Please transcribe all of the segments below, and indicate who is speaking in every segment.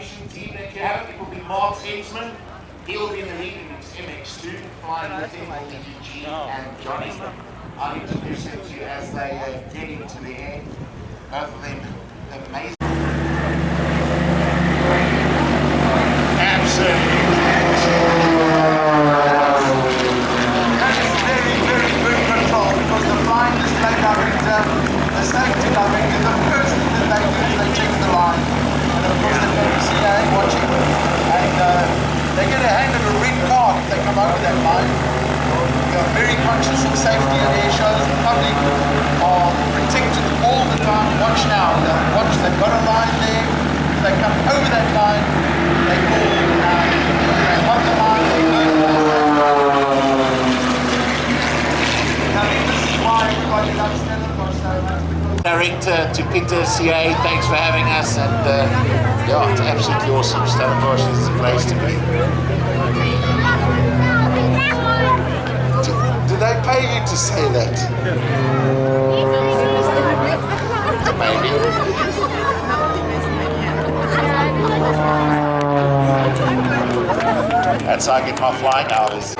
Speaker 1: aviation team that you have. It will be Mark Hensman. He'll be in the lead in his MX2, flying with him will be Eugene and Johnny. I'll introduce them to you as they get into the air. Both of them amazing. Absolutely. Very, very good control because the flying display director, the safety director, the first thing that they do is they check the line. And of course they're going to see watching. And they get a hand of a red card if they come over that line. We are very conscious of safety at air shows. The public are protected all the time. Watch now. Watch, they've got a line there. If they come over that line, they call, they're on the line, they go. I think this is why everybody loves Stellenbosch so much. Director to Peter CA, thanks for having us, and yeah, it's absolutely awesome. Stellenbosch is the place to be. Do they pay you to say that? Maybe. That's how I get my flying hours.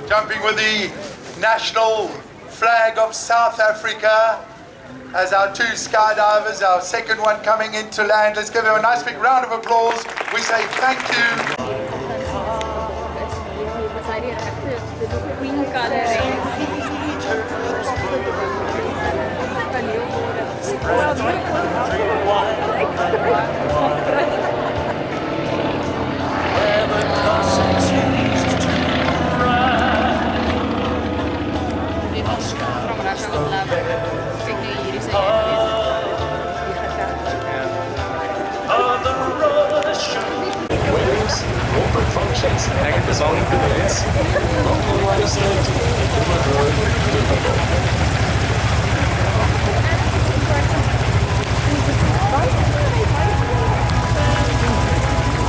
Speaker 1: Jumping with the national flag of South Africa as our two skydivers, our second one coming into land. Let's give them a nice big round of applause. We say thank you.
Speaker 2: Functions, eigenlijk al niet bedoeld.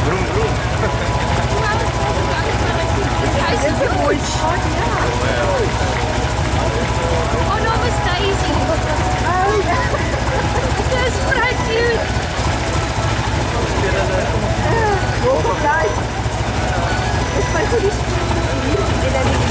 Speaker 2: Vroom, vroom.
Speaker 3: Hij is huge. Oh no, it was Daisy. Oh yeah. That's quite cute. It's my hoodie. And then it's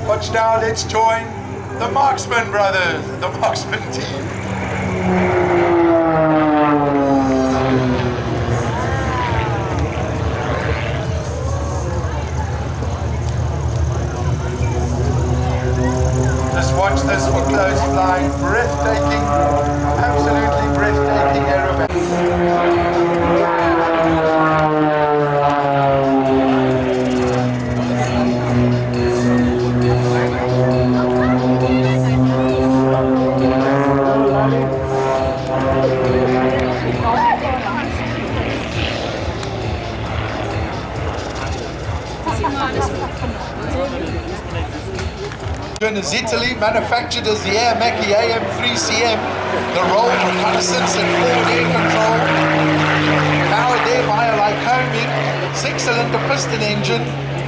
Speaker 1: Watch now, let's join the Marksman brothers, the Marksman team. Just watch this for close flying, breathtaking, absolutely breathtaking aerobatic. Is Italy, manufactured as the Air Macchi AM3CM, the roll reconnaissance and forward air control, powered there by a Lycoming 6-cylinder piston engine,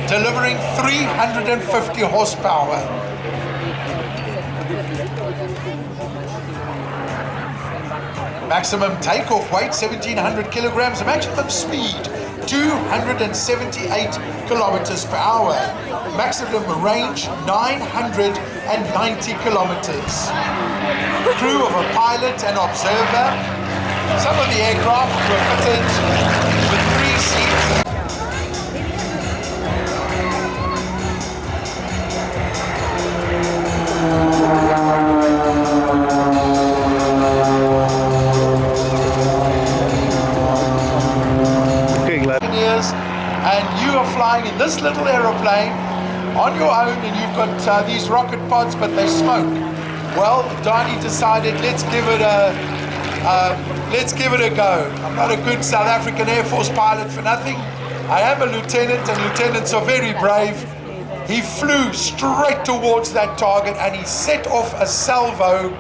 Speaker 1: delivering 350 horsepower. Maximum takeoff weight 1700 kilograms, maximum speed 278 kilometers per hour. Maximum range 990 kilometers. Crew of a pilot and observer, Some of the aircraft were fitted with 3 seats. And you are flying in this little aeroplane on your own, and you've got these rocket pods, but they smoke. Well, Donnie decided let's give it a go. I'm not a good South African Air Force pilot for nothing. I am a lieutenant, and lieutenants are very brave. He flew straight towards that target, and he set off a salvo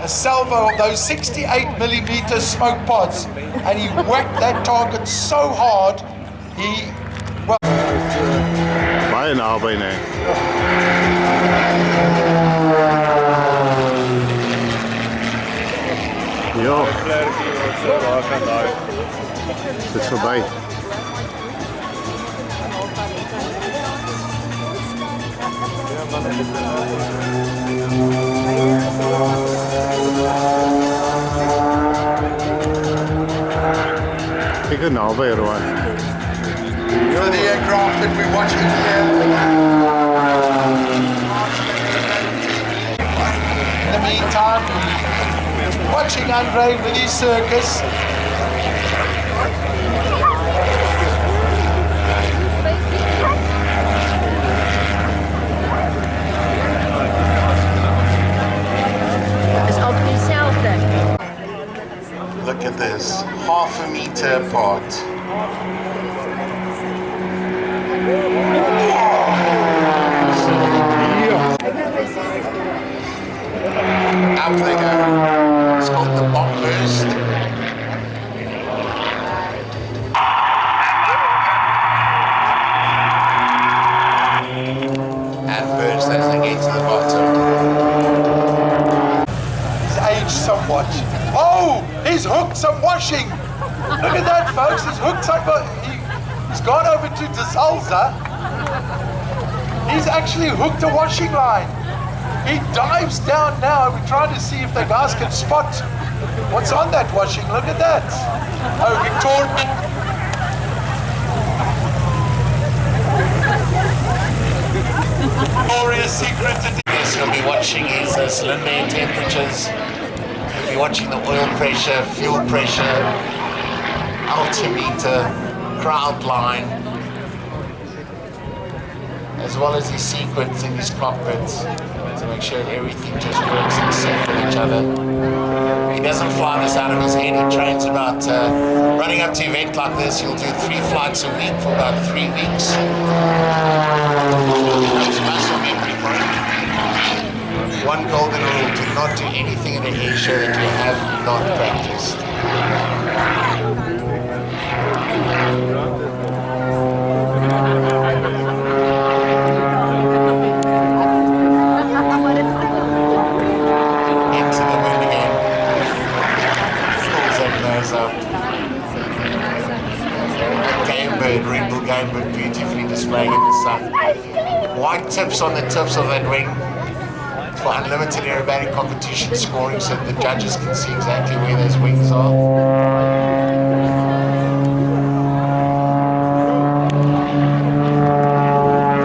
Speaker 1: of those 68mm smoke pods, and he whacked that target so hard.
Speaker 4: Baie naby, nee. Ja. Dit is voorbij. Ik ga naby, Rowan.
Speaker 1: For the aircraft that we're watching here. In the meantime, watching Andre with his circus.
Speaker 3: Is altijd hetzelfde.
Speaker 1: Look at this, half a meter apart. Up they go. It's called the bomb burst. And burst as they get to the bottom. He's aged somewhat. Oh! He's hooked some washing! Look at that, folks. He's hooked some. He's gone over to De Salza. He's actually hooked a washing line. He dives down now. We're trying to see if the guys can spot what's on that washing. Look at that. Oh, Victoria's Secret. Yes, you'll be watching his cylinder air temperatures. You'll be watching the oil pressure, fuel pressure, altimeter, crowd line, as well as his sequence in his cockpit to make sure that everything just works in sync with each other. He doesn't fly this out of his head. He trains about, running up to an event like this, he'll do 3 flights a week for about 3 weeks. It's muscle memory for him. One golden rule, do not do anything in an air show that you have not practiced. But beautifully displaying in the sun. White tips on the tips of that wing for unlimited aerobatic competition scoring so that the judges can see exactly where those wings are.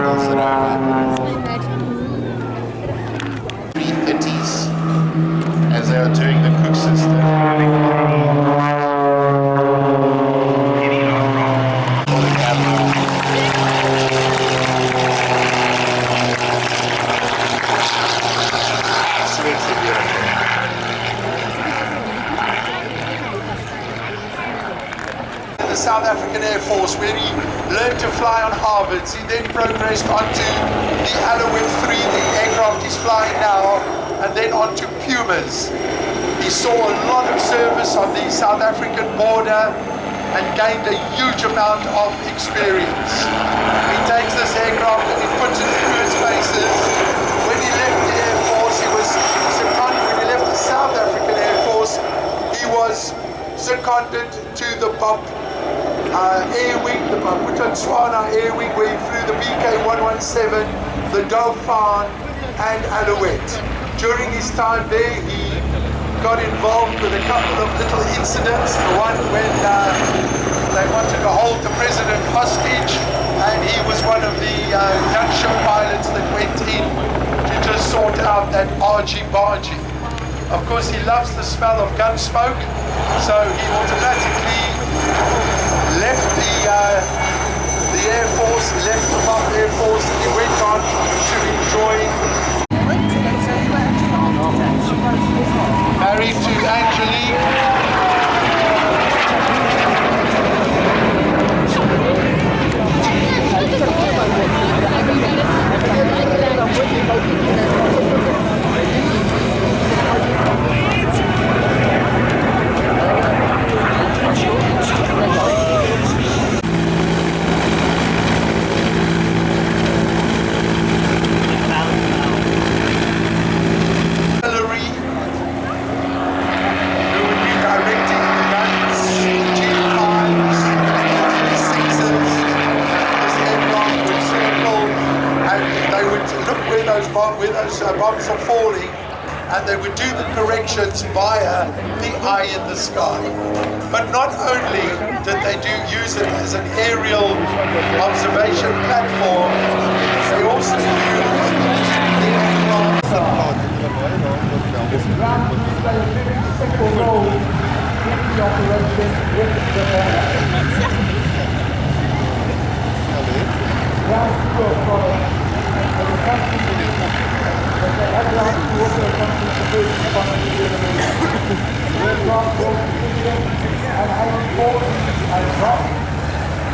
Speaker 1: Pulls it over. 330s as they are doing the cook system. The South African Air Force, where he learned to fly on Harvards. He then progressed onto the Alouette 3, the aircraft he's flying now, and then onto Pumas. He saw a lot of service on the South African border and gained a huge amount of experience. He takes this aircraft and he puts it through its paces. When he left the Air Force, he was seconded. When he left the South African Air Force, he was seconded to the BOP Air Wing, the Botswana Air Wing, where he flew the BK-117, the Dauphin and Alouette. During his time there, he got involved with a couple of little incidents. The one when they wanted to hold the president hostage, and he was one of the gunship pilots that went in to just sort out that argy-bargy. Of course, he loves the smell of gun smoke, so he automatically left the Air Force, left the Park Air Force, and he went on to enjoy. Married to Angelique. Where those bombs are falling, and they would do the corrections via the eye in the sky. But not only did they use it as an aerial observation platform, they also used the aircraft. Ground crews play a very critical role in the operation with the ground crew products. But they have ground crew also accompanied the first responders to the aircraft was efficient and how important and rough.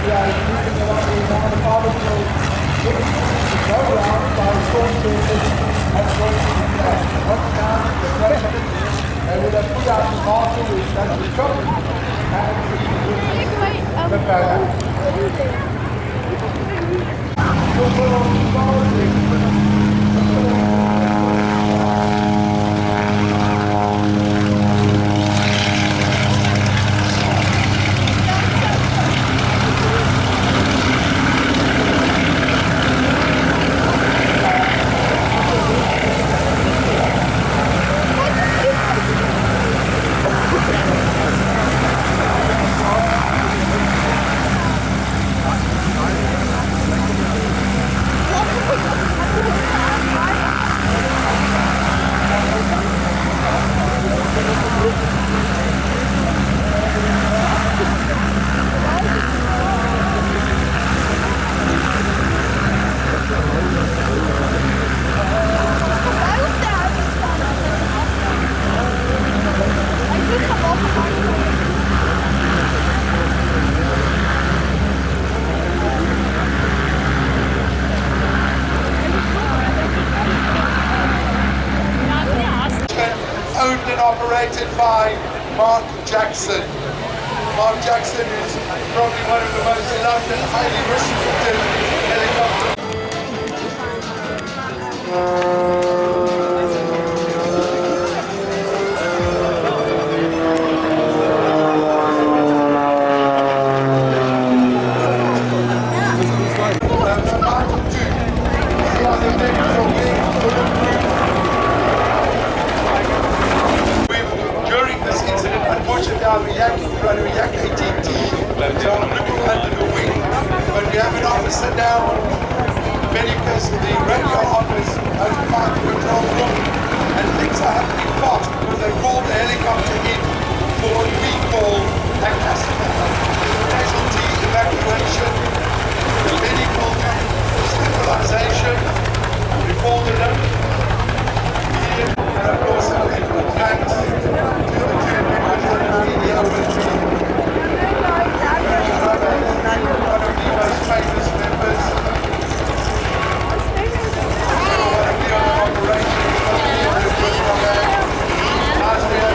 Speaker 1: We are using a lot of one of the powerful things to go around by storm surface and going to the up down the pressure. They would have put out the marshal which does the job and the barrier. Owned and operated by Mark Jackson. Mark Jackson is probably one of the most loved and highly respected helicopter. During this incident, unfortunately, our Yak 18T is on a little under the wing, but we have an officer now, Medicus, the radio office, notified the control room, and things are happening fast because they called the helicopter in for what we call a casualty evacuation, the medical stabilization, we called it up, and of course, thanks to the two individuals in the open team. One of the most famous members, one of the other operations, last year,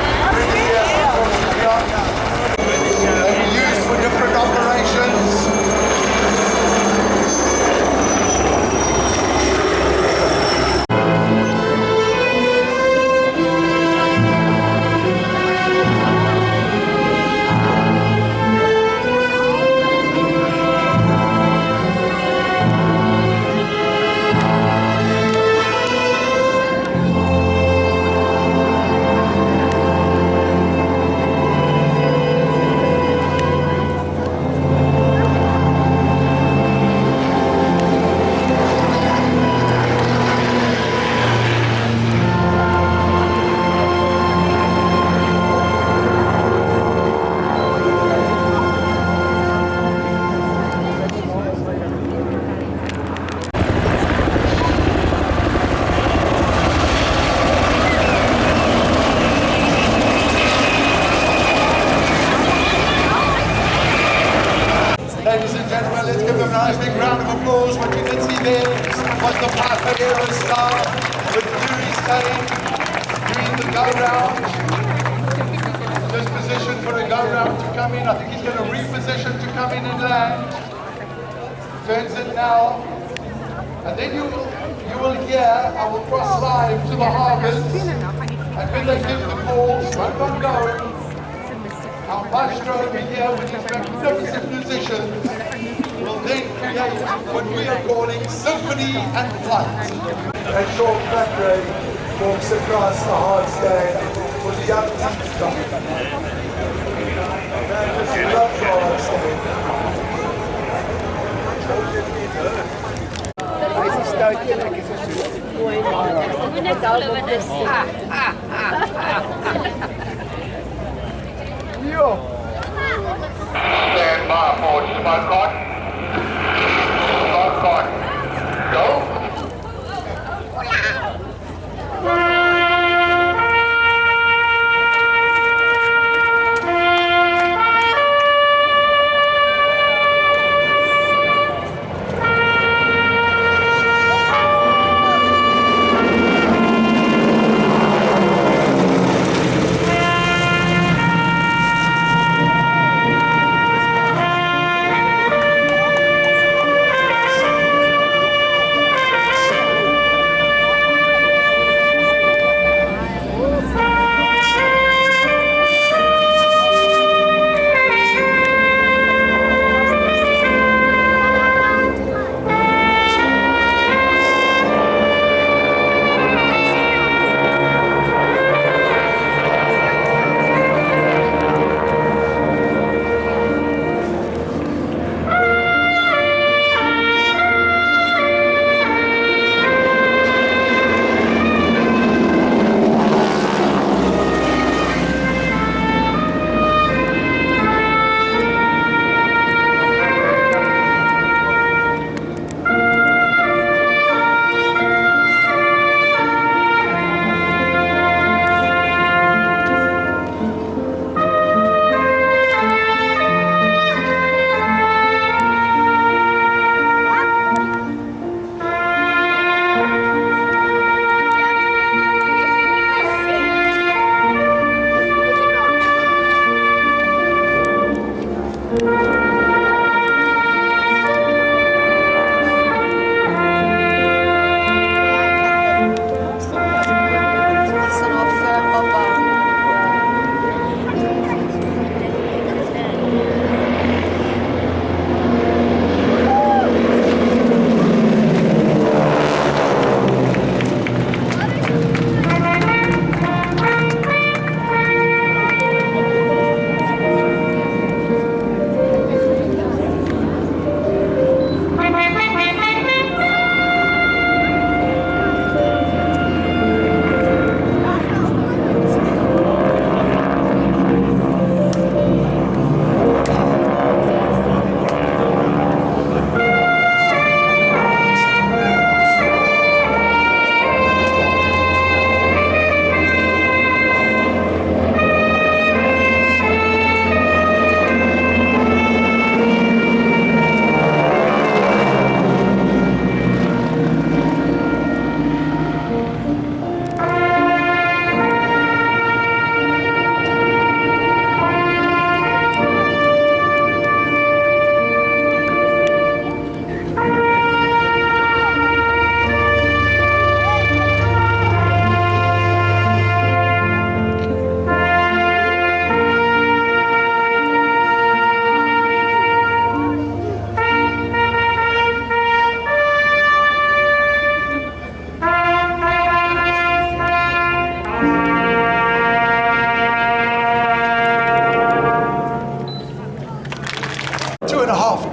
Speaker 1: nice big round of applause. What you can see there was the Papa Aero Star with Yuri staying, doing the go-round. Just positioned for a go-round to come in. I think he's going to reposition to come in and land. Turns it now. And then you will hear, I will cross live to the harvest. And when they give the calls, keep on going. Our maestro over here with his magnificent musicians will then create what we are calling symphony and flight. A short track rate walks across the hard stand for the young team to come. Man, just loves the hard stand. Stand by for smoke on. Smoke on. Go.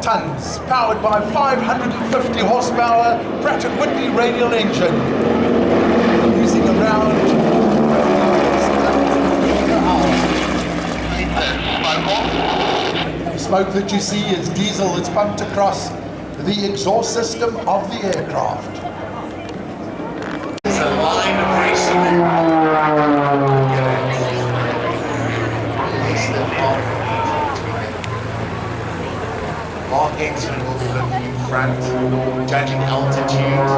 Speaker 1: Tons, powered by 550 horsepower Pratt & Whitney radial engine, using around 50 per hour. The smoke that you see is diesel that's pumped across the exhaust system of the aircraft.
Speaker 2: It's a line of racing. Mark Exton will be looking in front, judging altitude,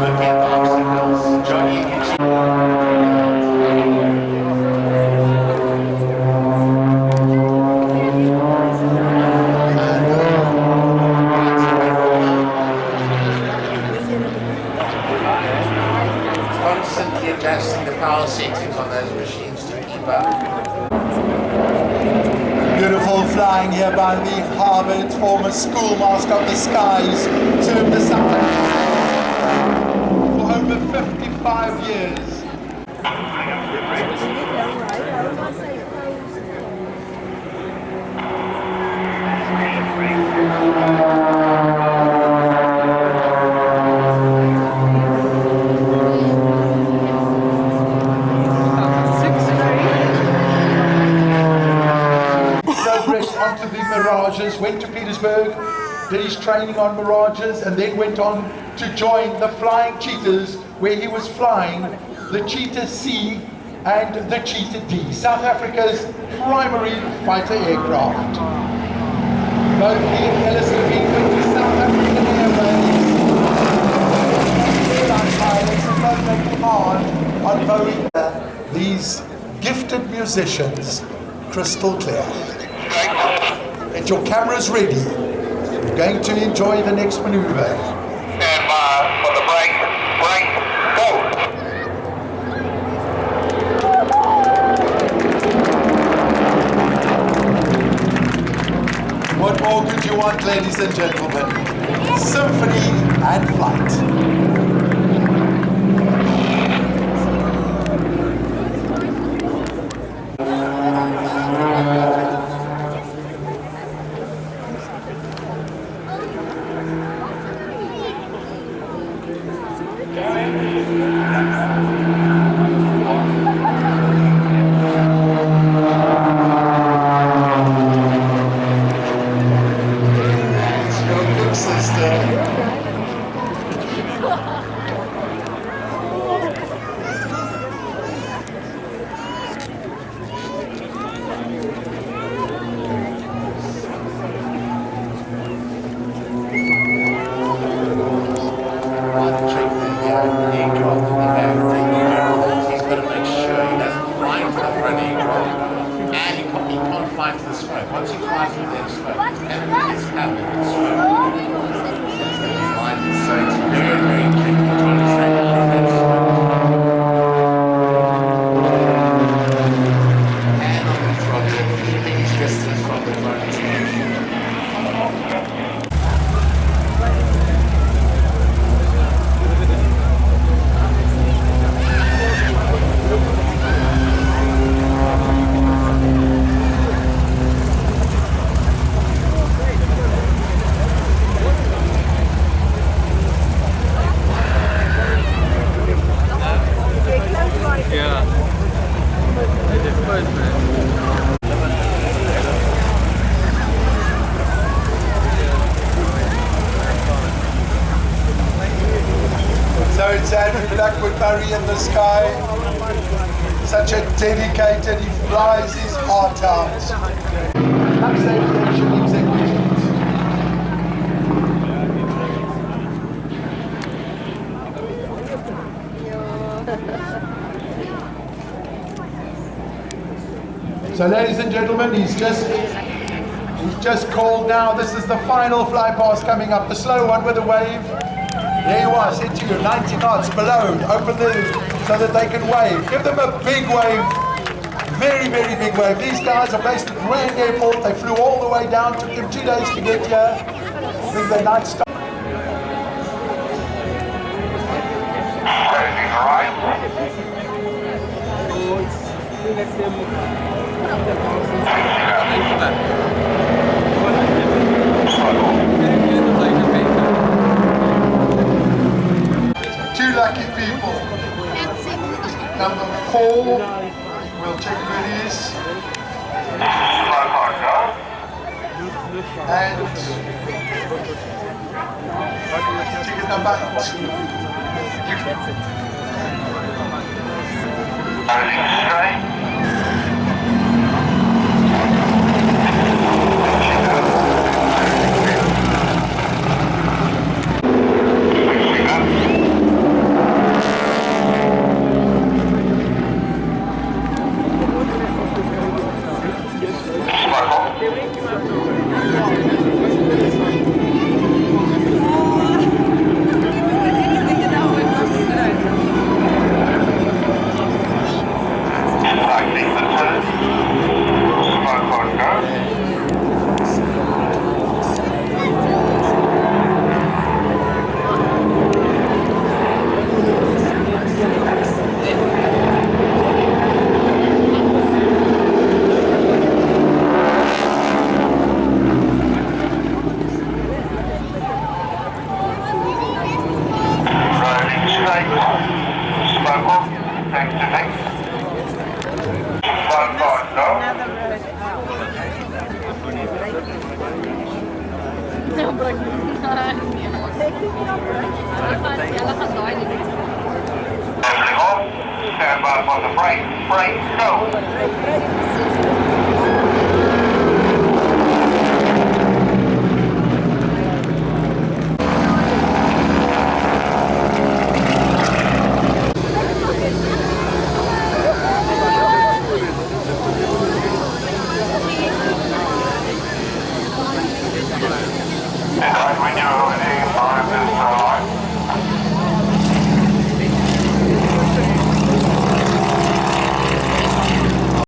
Speaker 2: looking at the obstacles. Johnny constantly adjusting the power settings on those machines to keep up.
Speaker 1: Beautiful flying here by the Harvard former schoolmaster of the skies, served the South African for over 55 years. Onto the Mirages, went to Petersburg, did his training on Mirages, and then went on to join the Flying Cheetahs, where he was flying the Cheetah C and the Cheetah D, South Africa's primary fighter aircraft. Both he and Ellis Levine went to South African Airways, airline pilots, and both they came on Boeing. These gifted musicians, crystal clear. Get your cameras ready. You're going to enjoy the next maneuver.
Speaker 5: Stand by for the break, go!
Speaker 1: What more could you want, ladies and gentlemen? Symphony and flight. In the sky, such a dedicated, he flies his heart out. Aviation executions. So ladies and gentlemen, he's just called now. This is the final fly past coming up, the slow one with a wave. There you are, said to you, 90 knots below, open so that they can wave. Give them a big wave, very, very big wave. These guys are based at Rand Airport. They flew all the way down, took them 2 days to get here. I think they night stop. Two lucky people. Number 4, we'll check who it is. And ticket number 2.
Speaker 5: Stand by for the brake, go. When you're over there.